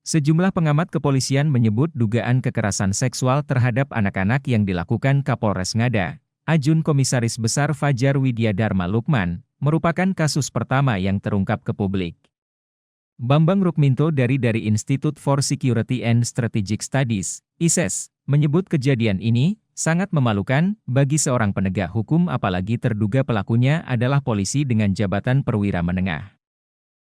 Sejumlah pengamat kepolisian menyebut dugaan kekerasan seksual terhadap anak-anak yang dilakukan Kapolres Ngada, Ajun Komisaris Besar Fajar Widya Dharma Lukman, merupakan kasus pertama yang terungkap ke publik. Bambang Rukminto dari Institute for Security and Strategic Studies, ISES, menyebut kejadian ini sangat memalukan bagi seorang penegak hukum apalagi terduga pelakunya adalah polisi dengan jabatan perwira menengah.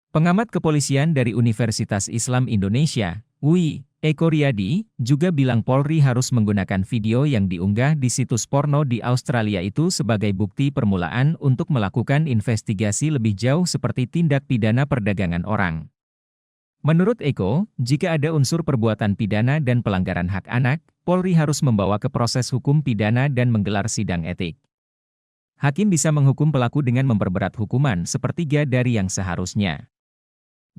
Pengamat kepolisian dari Universitas Islam Indonesia, UI, Eko Riyadi, juga bilang Polri harus menggunakan video yang diunggah di situs porno di Australia itu sebagai bukti permulaan untuk melakukan investigasi lebih jauh seperti tindak pidana perdagangan orang. Menurut Eko, jika ada unsur perbuatan pidana dan pelanggaran hak anak, Polri harus membawa ke proses hukum pidana dan menggelar sidang etik. Hakim bisa menghukum pelaku dengan memperberat hukuman sepertiga dari yang seharusnya.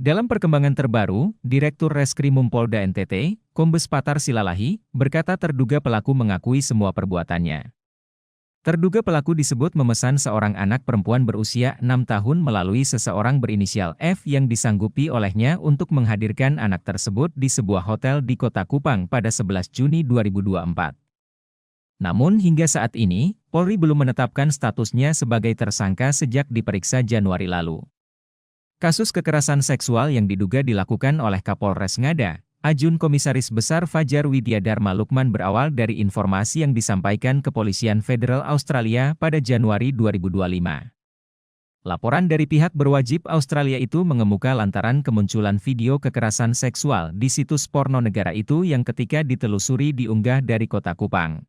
Dalam perkembangan terbaru, Direktur Reskrimum Polda NTT, Kombes Patar Silalahi, berkata terduga pelaku mengakui semua perbuatannya. Terduga pelaku disebut memesan seorang anak perempuan berusia 6 tahun melalui seseorang berinisial F yang disanggupi olehnya untuk menghadirkan anak tersebut di sebuah hotel di Kota Kupang pada 11 Juni 2024. Namun hingga saat ini, Polri belum menetapkan statusnya sebagai tersangka sejak diperiksa Januari lalu. Kasus kekerasan seksual yang diduga dilakukan oleh Kapolres Ngada, Ajun Komisaris Besar Fajar Widya Dharma Lukman berawal dari informasi yang disampaikan Kepolisian Federal Australia pada Januari 2025. Laporan dari pihak berwajib Australia itu mengemuka lantaran kemunculan video kekerasan seksual di situs porno negara itu yang ketika ditelusuri diunggah dari Kota Kupang.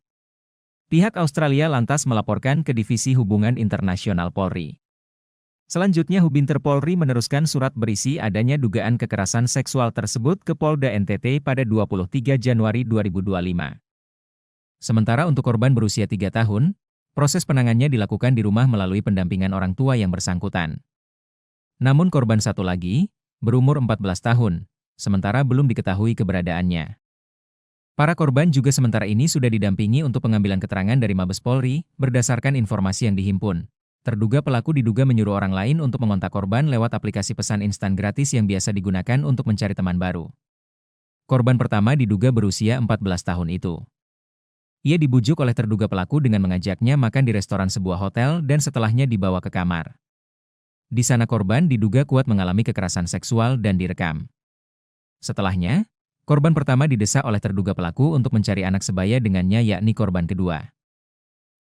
Pihak Australia lantas melaporkan ke Divisi Hubungan Internasional Polri. Selanjutnya Hubinter Polri meneruskan surat berisi adanya dugaan kekerasan seksual tersebut ke Polda NTT pada 23 Januari 2025. Sementara untuk korban berusia 3 tahun, proses penanganannya dilakukan di rumah melalui pendampingan orang tua yang bersangkutan. Namun korban satu lagi, berumur 14 tahun, sementara belum diketahui keberadaannya. Para korban juga sementara ini sudah didampingi untuk pengambilan keterangan dari Mabes Polri, berdasarkan informasi yang dihimpun. Terduga pelaku diduga menyuruh orang lain untuk mengontak korban lewat aplikasi pesan instan gratis yang biasa digunakan untuk mencari teman baru. Korban pertama diduga berusia 14 tahun itu. Ia dibujuk oleh terduga pelaku dengan mengajaknya makan di restoran sebuah hotel dan setelahnya dibawa ke kamar. Di sana korban diduga kuat mengalami kekerasan seksual dan direkam. Setelahnya, korban pertama didesak oleh terduga pelaku untuk mencari anak sebaya dengannya yakni korban kedua.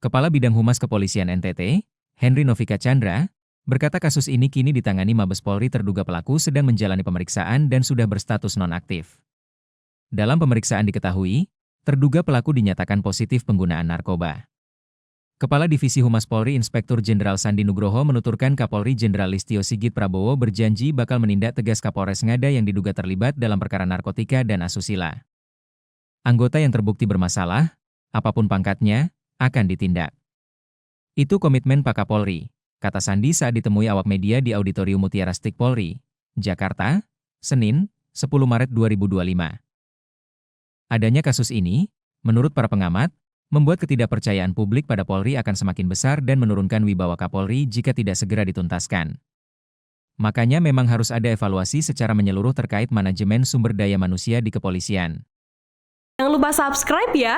Kepala Bidang Humas Kepolisian NTT, Henry Novika Chandra, berkata kasus ini kini ditangani Mabes Polri. Terduga pelaku sedang menjalani pemeriksaan dan sudah berstatus nonaktif. Dalam pemeriksaan diketahui, terduga pelaku dinyatakan positif penggunaan narkoba. Kepala Divisi Humas Polri Inspektur Jenderal Sandi Nugroho menuturkan Kapolri Jenderal Listio Sigit Prabowo berjanji bakal menindak tegas Kapolres Ngada yang diduga terlibat dalam perkara narkotika dan asusila. Anggota yang terbukti bermasalah, apapun pangkatnya, akan ditindak. Itu komitmen Pak Kapolri, kata Sandi saat ditemui awak media di Auditorium Mutiara Stik Polri, Jakarta, Senin, 10 Maret 2025. Adanya kasus ini, menurut para pengamat, membuat ketidakpercayaan publik pada Polri akan semakin besar dan menurunkan wibawa Kapolri jika tidak segera dituntaskan. Makanya memang harus ada evaluasi secara menyeluruh terkait manajemen sumber daya manusia di kepolisian. Jangan lupa subscribe ya!